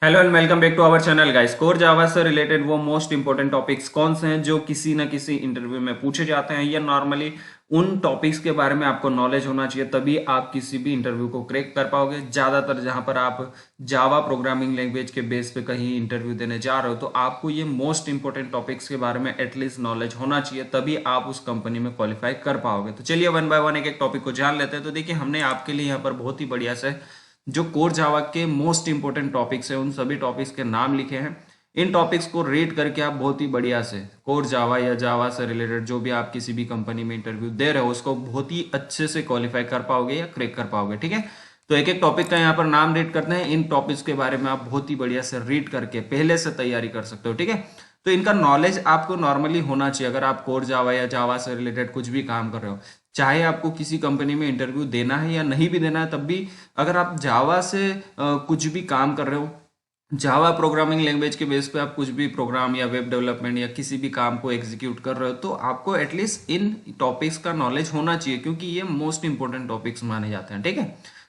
Hello and welcome back to our channel guys. Core Java से related वो most important topics कौन से हैं जो किसी ना किसी इंटरव्यू में पूछे जाते हैं, या नॉर्मली उन टॉपिक्स के बारे में आपको नॉलेज होना चाहिए, तभी आप किसी भी इंटरव्यू को क्रैक कर पाओगे। ज्यादातर जहां पर आप जावा प्रोग्रामिंग लैंग्वेज के बेस पे कहीं इंटरव्यू देने जा रहे हो, तो आपको ये मोस्ट इंपोर्टेंट टॉपिक्स के बारे में एटलीस्ट नॉलेज होना चाहिए, तभी आप उस कंपनी में क्वालिफाई कर पाओगे। तो चलिए वन बाय वन एक एक टॉपिक को जान लेते हैं। तो देखिए, हमने आपके लिए यहाँ पर बहुत ही बढ़िया से जो कोर जावा के मोस्ट इंपोर्टेंट टॉपिक्स हैं उन सभी टॉपिक्स के नाम लिखे हैं। इन टॉपिक्स को रीड करके आप बहुत ही बढ़िया से कोर जावा या जावा से रिलेटेड जो भी आप किसी भी कंपनी में इंटरव्यू दे रहे हो उसको बहुत ही अच्छे से क्वालिफाई कर पाओगे या क्रैक कर पाओगे। ठीक है, तो एक एक टॉपिक का यहाँ पर नाम रीड करते हैं। इन टॉपिक्स के बारे में आप बहुत ही बढ़िया से रीड करके पहले से तैयारी कर सकते हो। ठीक है, तो इनका नॉलेज आपको नॉर्मली होना चाहिए अगर आप कोर जावा या जावा से रिलेटेड कुछ भी काम कर रहे हो। चाहे आपको किसी कंपनी में इंटरव्यू देना है या नहीं भी देना है, तब भी अगर आप जावा से कुछ भी काम कर रहे हो, जावा प्रोग्रामिंग लैंग्वेज के बेस पे आप कुछ भी प्रोग्राम या वेब डेवलपमेंट या किसी भी काम को एग्जीक्यूट कर रहे हो, तो आपको एटलीस्ट इन टॉपिक्स का नॉलेज होना चाहिए, क्योंकि ये मोस्ट इंपोर्टेंट टॉपिक्स माने जाते हैं। ठीक है,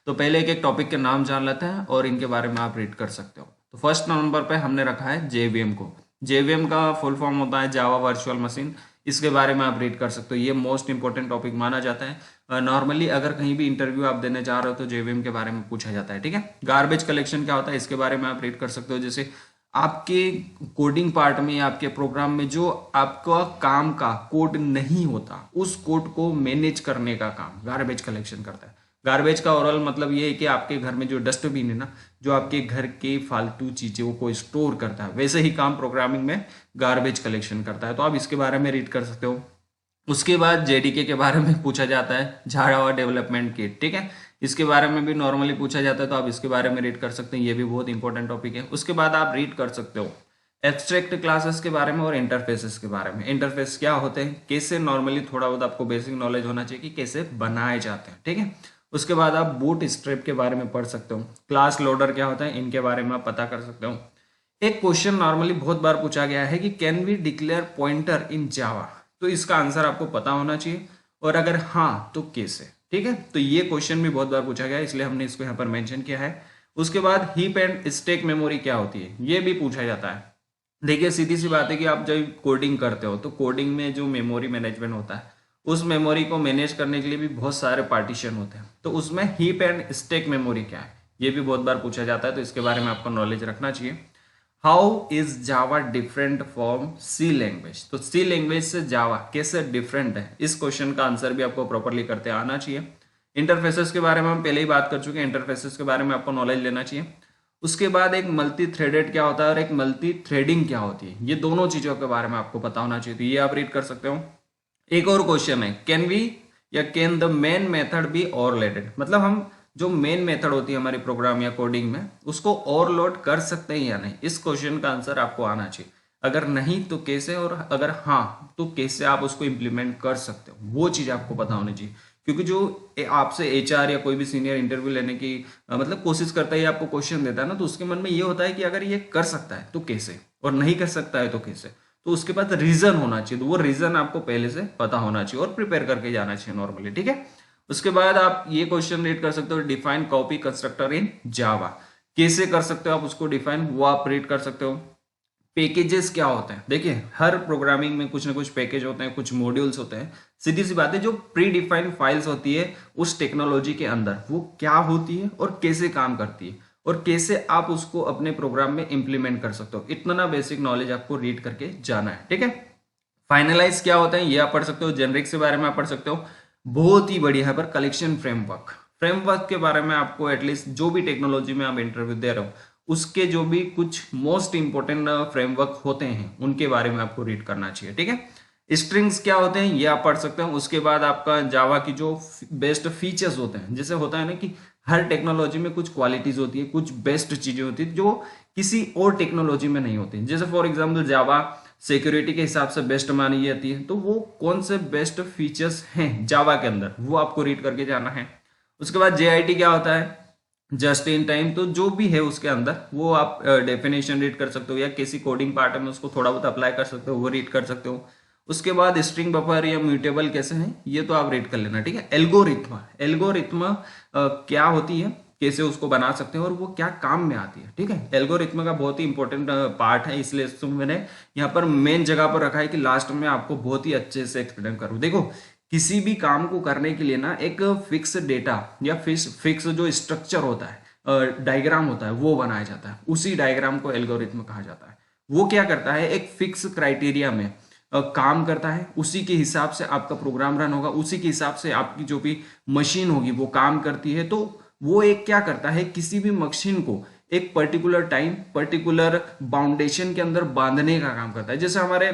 तो पहले एक एक टॉपिक के नाम जान लेते हैं और इनके बारे में आप रीड कर सकते हो। तो फर्स्ट नंबर पे हमने रखा है जेवीएम को। जेवीएम का फुल फॉर्म होता है जावा वर्चुअल मशीन। इसके बारे में आप रीड कर सकते हो। ये मोस्ट इंपॉर्टेंट टॉपिक माना जाता है। नॉर्मली अगर कहीं भी इंटरव्यू आप देने जा रहे हो तो जेवीएम के बारे में पूछा जाता है। ठीक है, गार्बेज कलेक्शन क्या होता है इसके बारे में आप रीड कर सकते हो। जैसे आपके कोडिंग पार्ट में या आपके प्रोग्राम में जो आपका काम का कोड नहीं होता, उस कोड को मैनेज करने का काम गार्बेज कलेक्शन करता है। गार्बेज का ओवरऑल मतलब ये है कि आपके घर में जो डस्टबिन है ना, जो आपके घर के फालतू चीजों को स्टोर करता है, वैसे ही काम प्रोग्रामिंग में गार्बेज कलेक्शन करता है। तो आप इसके बारे में रीड कर सकते हो। उसके बाद जेडीके के बारे में पूछा जाता है, जावा डेवलपमेंट किट। ठीक है, इसके बारे में भी नॉर्मली पूछा जाता है, तो आप इसके बारे में रीड कर सकते हैं। ये भी बहुत इंपॉर्टेंट टॉपिक है। उसके बाद आप रीड कर सकते हो एब्स्ट्रैक्ट क्लासेस के बारे में और इंटरफेसेस के बारे में। इंटरफेस क्या होते हैं, कैसे नॉर्मली थोड़ा बहुत आपको बेसिक नॉलेज होना चाहिए कि कैसे बनाए जाते हैं। ठीक है, उसके बाद आप बूट स्ट्रैप के बारे में पढ़ सकते हो। क्लास लोडर क्या होता है इनके बारे में आप पता कर सकते हो। एक क्वेश्चन नॉर्मली बहुत बार पूछा गया है कि can we declare pointer in Java, तो इसका आंसर आपको पता होना चाहिए, और अगर हाँ तो कैसे। ठीक है, तो ये क्वेश्चन भी बहुत बार पूछा गया है, इसलिए हमने इसको यहाँ पर मेंशन किया है। उसके बाद हीप एंड स्टैक मेमोरी क्या होती है ये भी पूछा जाता है। देखिए, सीधी सी बात है कि आप जब कोडिंग करते हो तो कोडिंग में जो मेमोरी मैनेजमेंट होता है, उस मेमोरी को मैनेज करने के लिए भी बहुत सारे पार्टीशन होते हैं। तो उसमें हीप एंड स्टैक मेमोरी क्या है ये भी बहुत बार पूछा जाता है, तो इसके बारे में आपको नॉलेज रखना चाहिए। How is Java different from C language, तो सी लैंग्वेज से जावा कैसे डिफरेंट है, इस क्वेश्चन का आंसर भी आपको प्रॉपरली करते आना चाहिए। इंटरफेसेस के बारे में हम पहले ही बात कर चुके हैं, इंटरफेसेस के बारे में आपको नॉलेज लेना चाहिए। उसके बाद एक मल्टी थ्रेडेड क्या होता है और एक मल्टी थ्रेडिंग क्या होती है, ये दोनों चीजों के बारे में आपको पता होना चाहिए, तो ये आप रीड कर सकते हो। एक और क्वेश्चन है, कैन वी या can the main method be overloaded, मतलब हम जो मेन मेथड होती है हमारी प्रोग्राम या कोडिंग में, उसको ओवरलोड कर सकते हैं या नहीं, इस क्वेश्चन का आंसर आपको आना चाहिए। अगर नहीं तो कैसे, और अगर हाँ तो कैसे आप उसको इंप्लीमेंट कर सकते हो, वो चीज आपको पता होनी चाहिए। क्योंकि जो आपसे एचआर या कोई भी सीनियर इंटरव्यू लेने की मतलब कोशिश करता है या आपको क्वेश्चन देता है ना, तो उसके मन में ये होता है कि अगर ये कर सकता है तो कैसे, और नहीं कर सकता है तो कैसे, तो उसके पास रीजन होना चाहिए। तो वो रीजन आपको पहले से पता होना चाहिए और प्रिपेयर करके जाना चाहिए नॉर्मली। ठीक है, उसके बाद आप ये क्वेश्चन रीड कर सकते हो, डिफाइन कॉपी कंस्ट्रक्टर इन जावा, कैसे कर सकते हो आप उसको डिफाइन, वो आप रीड कर सकते हो। पैकेजेस क्या होते हैं, देखिए हर प्रोग्रामिंग में कुछ ना कुछ पैकेज होते हैं, कुछ मॉड्यूल्स होते हैं। सीधी सी बात है, जो प्री डिफाइंड फाइल्स होती है उस टेक्नोलॉजी के अंदर, वो क्या होती है और कैसे काम करती है, और कैसे आप उसको अपने प्रोग्राम में इंप्लीमेंट कर सकते हो, इतना बेसिक नॉलेज आपको रीड करके जाना है। ठीक है, फाइनलाइज क्या होता है ये आप पढ़ सकते हो। जेनरिक्स के बारे में आप पढ़ सकते हो। बहुत ही बढ़िया है, पर कलेक्शन फ्रेमवर्क, फ्रेमवर्क के बारे में आपको एटलीस्ट जो भी टेक्नोलॉजी में आप इंटरव्यू दे रहे हो उसके जो भी कुछ मोस्ट इंपोर्टेंट फ्रेमवर्क होते हैं उनके बारे में आपको रीड करना चाहिए। ठीक है, स्ट्रिंग्स क्या होते हैं ये आप पढ़ सकते हो। उसके बाद आपका जावा की जो बेस्ट फीचर्स होते हैं, जैसे होता है ना कि हर टेक्नोलॉजी में कुछ क्वालिटीज होती है, कुछ बेस्ट चीजें होती है जो किसी और टेक्नोलॉजी में नहीं होती। जैसे फॉर एग्जाम्पल जावा सिक्योरिटी के हिसाब से बेस्ट मानी जाती है, तो वो कौन से बेस्ट फीचर्स हैं जावा के अंदर, वो आपको रीड करके जाना है। उसके बाद जेआईटी क्या होता है, जस्ट इन टाइम, तो जो भी है उसके अंदर वो आप डेफिनेशन रीड कर सकते हो, या किसी कोडिंग पार्ट में उसको थोड़ा बहुत अप्लाई कर सकते हो, वो रीड कर सकते हो। उसके बाद स्ट्रिंग बफर या म्यूटेबल कैसे हैं ये तो आप रीड कर लेना। ठीक है, एल्गोरिथ्म, एल्गोरिथ्म क्या होती है, कैसे उसको बना सकते हैं और वो क्या काम में आती है। ठीक है, एल्गोरिथम का बहुत ही इंपॉर्टेंट पार्ट है, इसलिए इसको मैंने यहाँ पर मेन जगह पर रखा है कि लास्ट में आपको बहुत ही अच्छे से एक्सप्लेन करूँ। देखो, किसी भी काम को करने के लिए ना एक फिक्स डेटा या फिक्स जो स्ट्रक्चर होता है, डायग्राम होता है, वो बनाया जाता है। उसी डायग्राम को एल्गोरिथम कहा जाता है। वो क्या करता है, एक फिक्स क्राइटेरिया में काम करता है, उसी के हिसाब से आपका प्रोग्राम रन होगा, उसी के हिसाब से आपकी जो भी मशीन होगी वो काम करती है। तो वो एक क्या करता है, किसी भी मशीन को एक पर्टिकुलर टाइम, पर्टिकुलर बाउंडेशन के अंदर बांधने का काम करता है। जैसे हमारे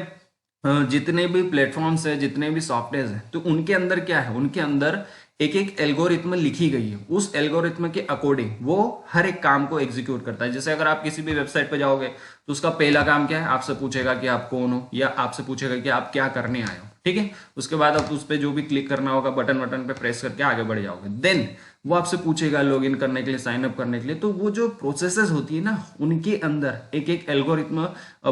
जितने भी प्लेटफॉर्म्स है, जितने भी सॉफ्टवेयर है, तो उनके अंदर क्या है, उनके अंदर एक एक एल्गोरिथम लिखी गई है। उस एल्गोरिथम के अकॉर्डिंग वो हर एक काम को एग्जीक्यूट करता है। जैसे अगर आप किसी भी वेबसाइट पर जाओगे तो उसका पहला काम क्या है, आपसे पूछेगा कि आप कौन हो, या आपसे पूछेगा कि आप क्या करने आए हो। ठीक है, उसके बाद आप उस पर जो भी क्लिक करना होगा, बटन पे प्रेस करके आगे बढ़ जाओगे। देन वो आपसे पूछेगा लॉगिन करने के लिए, साइन अप करने के लिए। तो वो जो प्रोसेसेस होती है ना, उनके अंदर एक एक एल्गोरिथम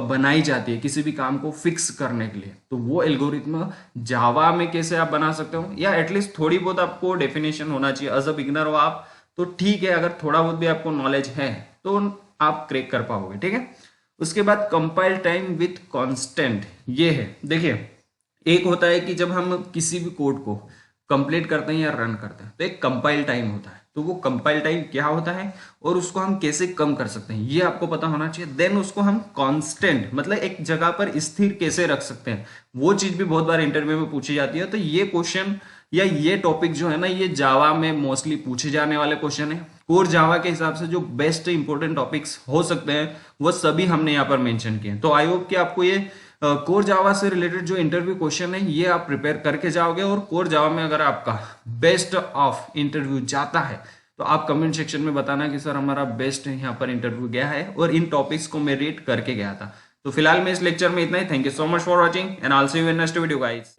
बनाई जाती है किसी भी काम को फिक्स करने के लिए। तो वो एल्गोरिथम जावा में कैसे आप बना सकते हो, या एटलीस्ट थोड़ी बहुत आपको डेफिनेशन होना चाहिए। एज अ बिगिनर हो आप तो ठीक है, अगर थोड़ा बहुत भी आपको नॉलेज है तो आप क्रैक कर पाओगे। ठीक है, उसके बाद कंपाइल टाइम विथ कांस्टेंट, ये है। देखिए, एक होता है कि जब हम किसी भी कोड को कंप्लीट करते हैं या रन करते हैं तो एक कंपाइल टाइम होता है। तो वो कंपाइल टाइम क्या होता है और उसको हम कैसे कम कर सकते हैं, ये आपको पता होना चाहिए। देन उसको हम कांस्टेंट, मतलब एक जगह पर स्थिर कैसे रख सकते हैं, वो चीज भी बहुत बार इंटरव्यू में पूछी जाती है। तो ये क्वेश्चन या ये टॉपिक जो है ना, ये जावा में मोस्टली पूछे जाने वाले क्वेश्चन है। कोर जावा के हिसाब से जो बेस्ट इंपॉर्टेंट टॉपिक्स हो सकते हैं वो सभी हमने यहाँ पर मेंशन किए हैं। तो आई होप कि आपको ये कोर जावा से रिलेटेड जो इंटरव्यू क्वेश्चन है ये आप प्रिपेयर करके जाओगे। और कोर जावा में अगर आपका बेस्ट ऑफ इंटरव्यू जाता है तो आप कमेंट सेक्शन में बताना कि सर हमारा बेस्ट यहाँ पर इंटरव्यू गया है और इन टॉपिक्स को मैं रेट करके गया था। तो फिलहाल मैं इस लेक्चर में इतना ही। Thank you so much for watching and also see you in next video guys.